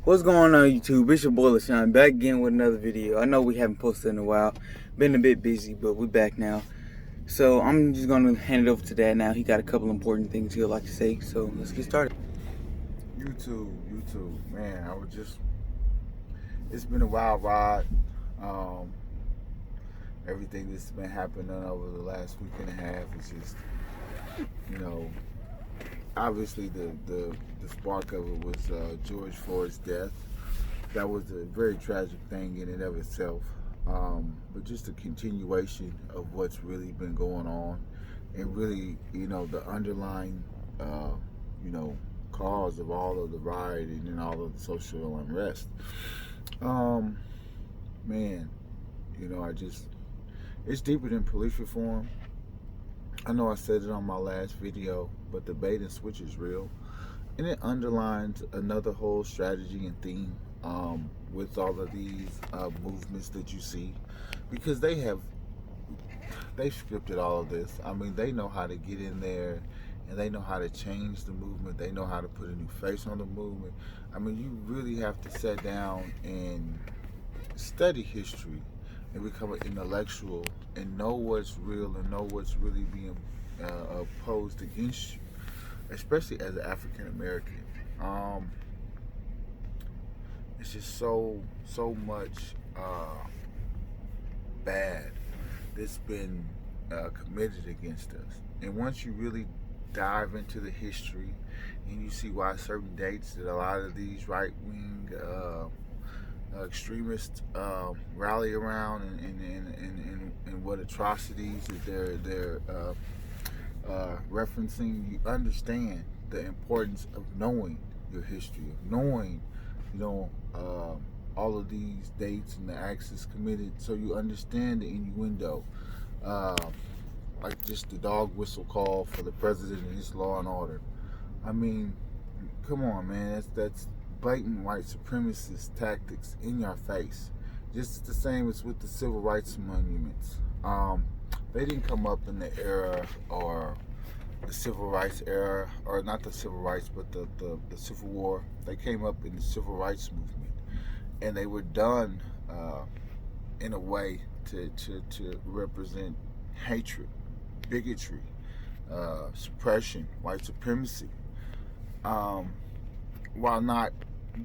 What's going on YouTube? It's your boy LaShawn back again with another video. I know we haven't posted in a while. Been a bit busy, but we're back now. So I'm just gonna hand it over to Dad now. He got a couple important things he'd like to say. So let's get started. YouTube, man, it's been a wild ride. Everything that's been happening over the last week and a half is just, obviously the spark of it was George Floyd's death. That was a very tragic thing in and of itself. But just a continuation of what's really been going on, and really, the underlying, cause of all of the rioting and all of the social unrest. Man, it's deeper than police reform. I know I said it on my last video, but the bait and switch is real. And it underlines another whole strategy and theme with all of these movements that you see, because they've scripted all of this. I mean, they know how to get in there, and they know how to change the movement. They know how to put a new face on the movement. I mean, you really have to sit down and study history and become an intellectual and know what's real and know what's really being opposed against you, especially as an African American. It's just so much bad that's been committed against us. And once you really dive into the history and you see why certain dates that a lot of these right-wing extremists rally around, and what atrocities that they're referencing, you understand the importance of knowing your history, of knowing, all of these dates and the acts committed, so you understand the innuendo. Like just the dog whistle call for the president and his law and order. I mean, come on, man, that's blatant white supremacist tactics in your face. Just the same as with the civil rights monuments. They didn't come up in the era, or the civil rights era, or not the civil rights, but the Civil War. They came up in the civil rights movement, and they were done in a way to represent hatred, bigotry, suppression, white supremacy, while not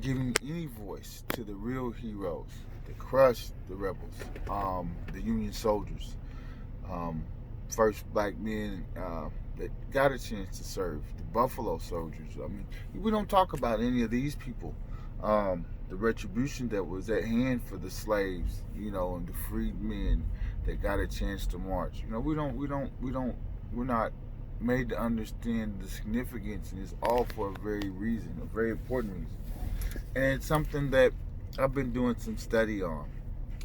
giving any voice to the real heroes that crushed the rebels, the Union soldiers, first black men that got a chance to serve, the Buffalo Soldiers. I mean, we don't talk about any of these people. The retribution that was at hand for the slaves, and the freed men that got a chance to march. We're not made to understand the significance, and it's all for a very reason, a very important reason. And it's something that I've been doing some study on,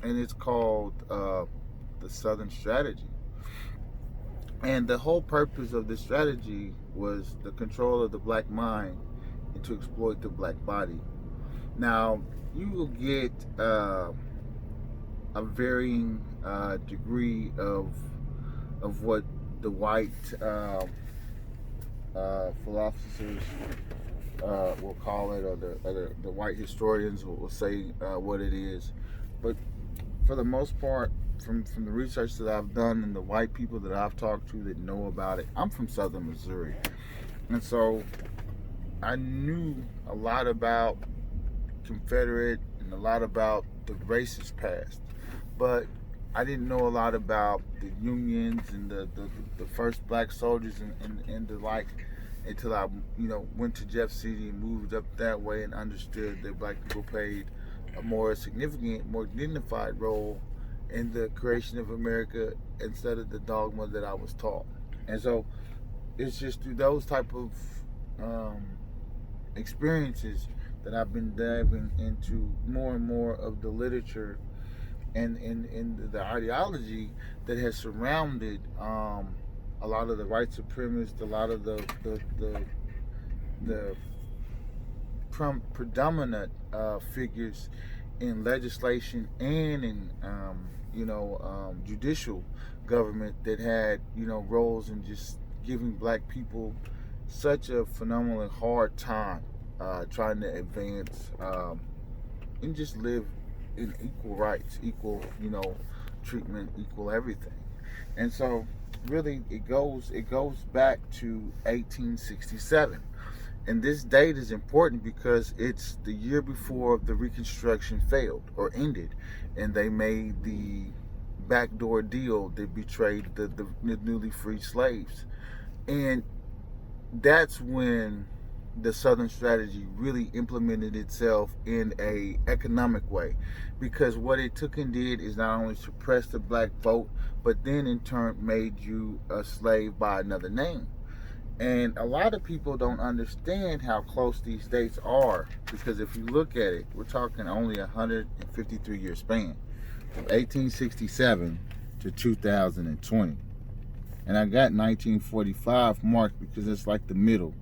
and it's called the Southern Strategy. And the whole purpose of this strategy was the control of the black mind and to exploit the black body. Now, you will get a varying degree of what the white philosophers will call it, or the white historians will say what it is. But for the most part, from the research that I've done and the white people that I've talked to that know about it, I'm from Southern Missouri, and so I knew a lot about Confederate and a lot about the racist past, but I didn't know a lot about the Unions and the first black soldiers and the like, until I went to Jeff City and moved up that way and understood that black people played a more significant, more dignified role in the creation of America, instead of the dogma that I was taught. And so it's just through those type of experiences that I've been diving into more and more of the literature and the ideology that has surrounded a lot of the white supremacists, a lot of the predominant figures in legislation and in judicial government that had roles in just giving black people such a phenomenally hard time trying to advance and just live in equal rights, equal, treatment, equal everything. And so really it goes back to 1867. And this date is important because it's the year before the Reconstruction failed or ended, and they made the backdoor deal that betrayed the newly freed slaves. And that's when the Southern strategy really implemented itself in a economic way, because what it took and did is not only suppress the black vote, but then in turn made you a slave by another name. And a lot of people don't understand how close these dates are, because if you look at it, we're talking only a 153-year span from 1867 to 2020. And I got 1945 marked because it's like the middle.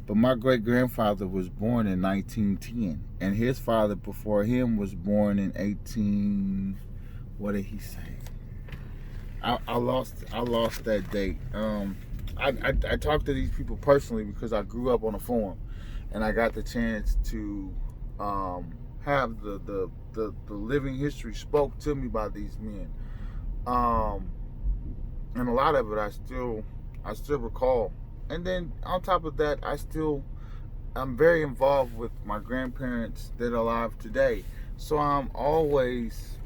But my great-grandfather was born in 1910, and his father before him was born in 18... What did he say? I lost that date. I talked to these people personally because I grew up on a farm, and I got the chance to have the living history spoke to me by these men, and a lot of it I still recall. And then on top of that, I'm very involved with my grandparents that are alive today, so I'm always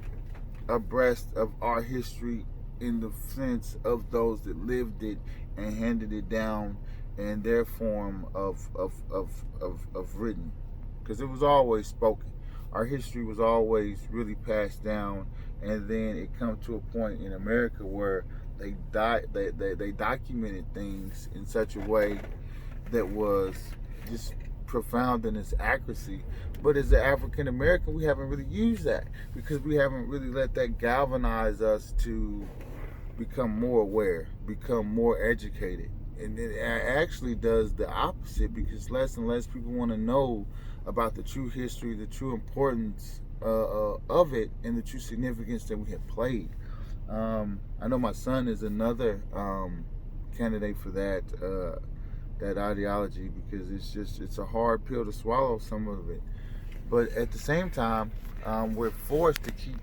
abreast of our history in the sense of those that lived it and handed it down in their form of written, because it was always spoken. Our history was always really passed down, and then it come to a point in America where they documented things in such a way that was just profound in its accuracy. But as an African American, we haven't really used that, because we haven't really let that galvanize us to become more aware, become more educated. And it actually does the opposite, because less and less people want to know about the true history, the true importance of it, and the true significance that we have played. I know my son is another candidate for that ideology, because it's a hard pill to swallow, some of it. But at the same time, we're forced to keep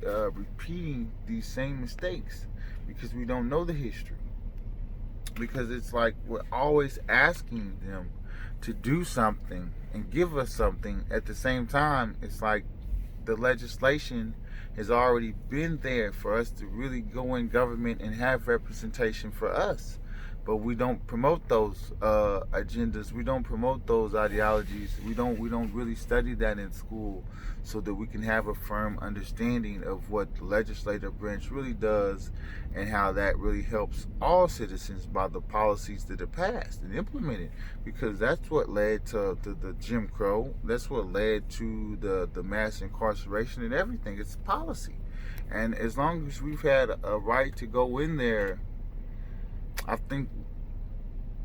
repeating these same mistakes because we don't know the history. Because it's like we're always asking them to do something and give us something. At the same time, it's like the legislation has already been there for us to really go in government and have representation for us. But we don't promote those agendas. We don't promote those ideologies. We don't really study that in school, so that we can have a firm understanding of what the legislative branch really does and how that really helps all citizens by the policies that are passed and implemented. Because that's what led to the Jim Crow. That's what led to the mass incarceration and everything. It's policy. And as long as we've had a right to go in there, I think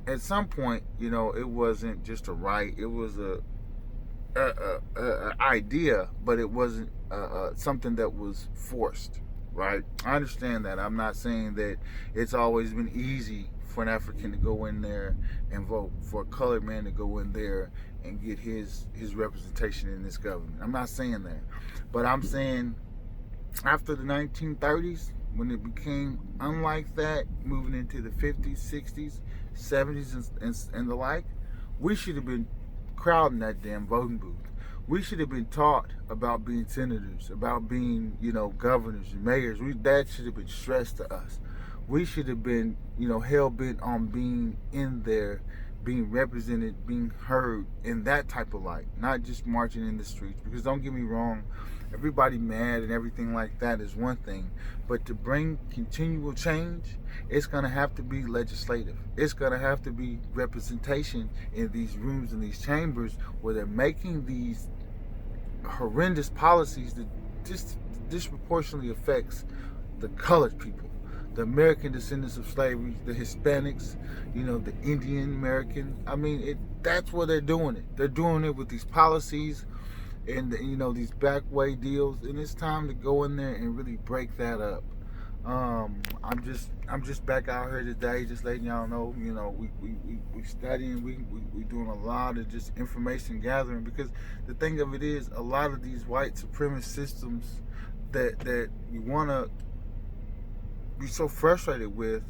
at some point, it wasn't just a right. It was a idea, but it wasn't something that was forced, right? I understand that. I'm not saying that it's always been easy for an African to go in there and vote, for a colored man to go in there and get his representation in this government. I'm not saying that. But I'm saying after the 1930s, when it became unlike that, moving into the 50s, 60s, 70s, and the like, we should have been crowding that damn voting booth. We should have been taught about being senators, about being, governors and mayors. That should have been stressed to us. We should have been, hell-bent on being in there, being represented, being heard in that type of light, not just marching in the streets. Because don't get me wrong, everybody mad and everything like that is one thing, but to bring continual change, it's going to have to be legislative. It's going to have to be representation in these rooms, in these chambers, where they're making these horrendous policies that just disproportionately affects the colored people, the American descendants of slavery, the Hispanics, the Indian American. I mean, that's where they're doing it. They're doing it with these policies and these back way deals, and it's time to go in there and really break that up. I'm just back out here today, just letting y'all know, you know, we studying, we doing a lot of just information gathering, because the thing of it is, a lot of these white supremacist systems that you wanna be so frustrated with,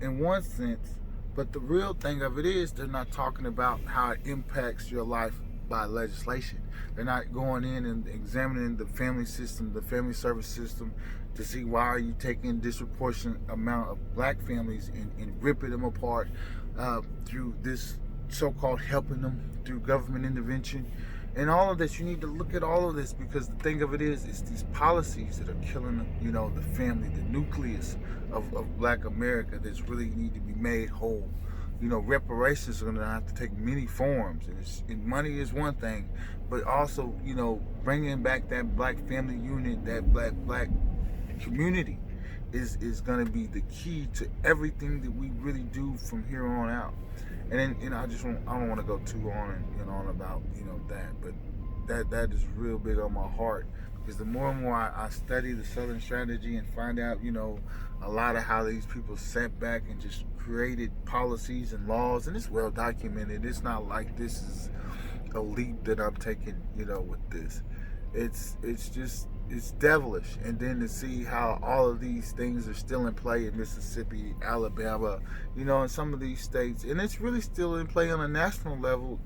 in one sense, but the real thing of it is, they're not talking about how it impacts your life by legislation. They're not going in and examining the family system, the family service system, to see why are you taking disproportionate amount of black families and ripping them apart through this so-called helping them through government intervention. And all of this, you need to look at all of this, because the thing of it is, it's these policies that are killing, you know, the family, the nucleus of black America, that's really need to be made whole. You know, reparations are going to have to take many forms, and money is one thing, but also, you know, bringing back that black family unit, that black community is going to be the key to everything that we really do from here on out. And then, you know, I don't want to go too on and on about, you know, that, but that is real big on my heart, because the more and more I study the Southern strategy and find out, you know, a lot of how these people sat back and just created policies and laws, and it's well documented. It's not like this is a leap that I'm taking, you know, with this. It's devilish. And then to see how all of these things are still in play in Mississippi, Alabama, you know, in some of these states, and it's really still in play on a national level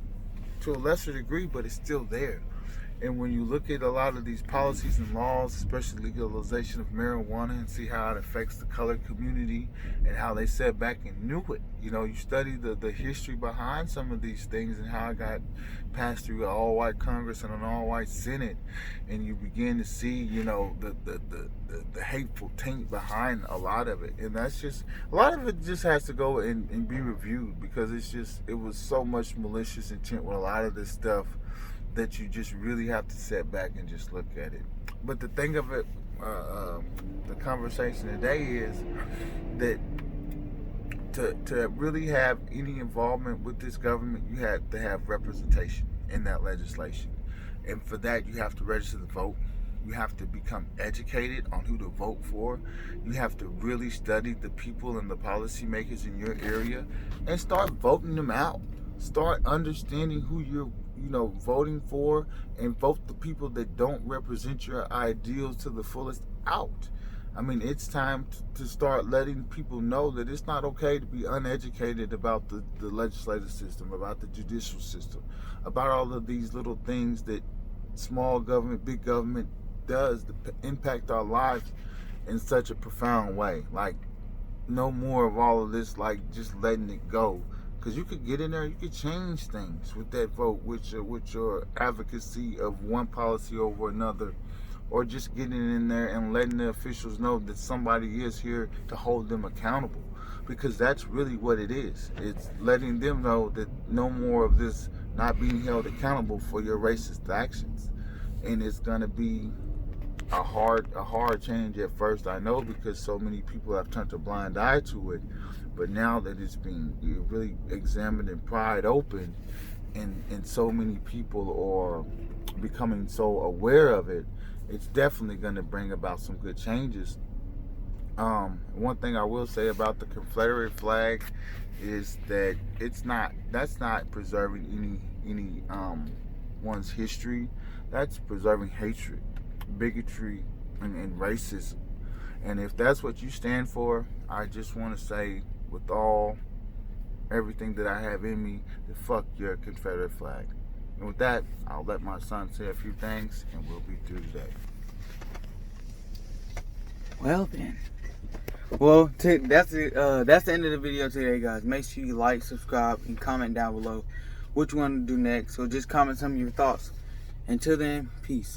to a lesser degree, but it's still there. And when you look at a lot of these policies and laws, especially legalization of marijuana, and see how it affects the colored community and how they sat back and knew it. You know, you study the history behind some of these things and how it got passed through an all-white Congress and an all-white Senate, and you begin to see, you know, the hateful taint behind a lot of it. And that's just, a lot of it just has to go and be reviewed, because it was so much malicious intent with a lot of this stuff, that you just really have to sit back and just look at it. But the thing of it, the conversation today is that to really have any involvement with this government, you have to have representation in that legislation. And for that, you have to register to vote. You have to become educated on who to vote for. You have to really study the people and the policymakers in your area and start voting them out. Start understanding who you're, you know, voting for, and vote the people that don't represent your ideals to the fullest out. I mean, it's time to start letting people know that it's not okay to be uneducated about the legislative system, about the judicial system, about all of these little things that small government, big government does to impact our lives in such a profound way. Like, no more of all of this, like, just letting it go. Because you could get in there, you could change things with that vote, with your advocacy of one policy over another, or just getting in there and letting the officials know that somebody is here to hold them accountable. Because that's really what it is. It's letting them know that no more of this not being held accountable for your racist actions. And it's going to be a hard change at first, I know, because so many people have turned a blind eye to it. But now that it's being really examined and pried open, and so many people are becoming so aware of it, it's definitely going to bring about some good changes. One thing I will say about the Confederate flag is that that's not preserving any one's history. That's preserving hatred, bigotry, and racism. And if that's what you stand for, I just want to say, with everything that I have in me, to fuck your Confederate flag. And with that, I'll let my son say a few things, and we'll be through today. Well then, well, that's the end of the video today, guys. Make sure you like, subscribe, and comment down below what you want to do next, or just comment some of your thoughts. Until then, peace.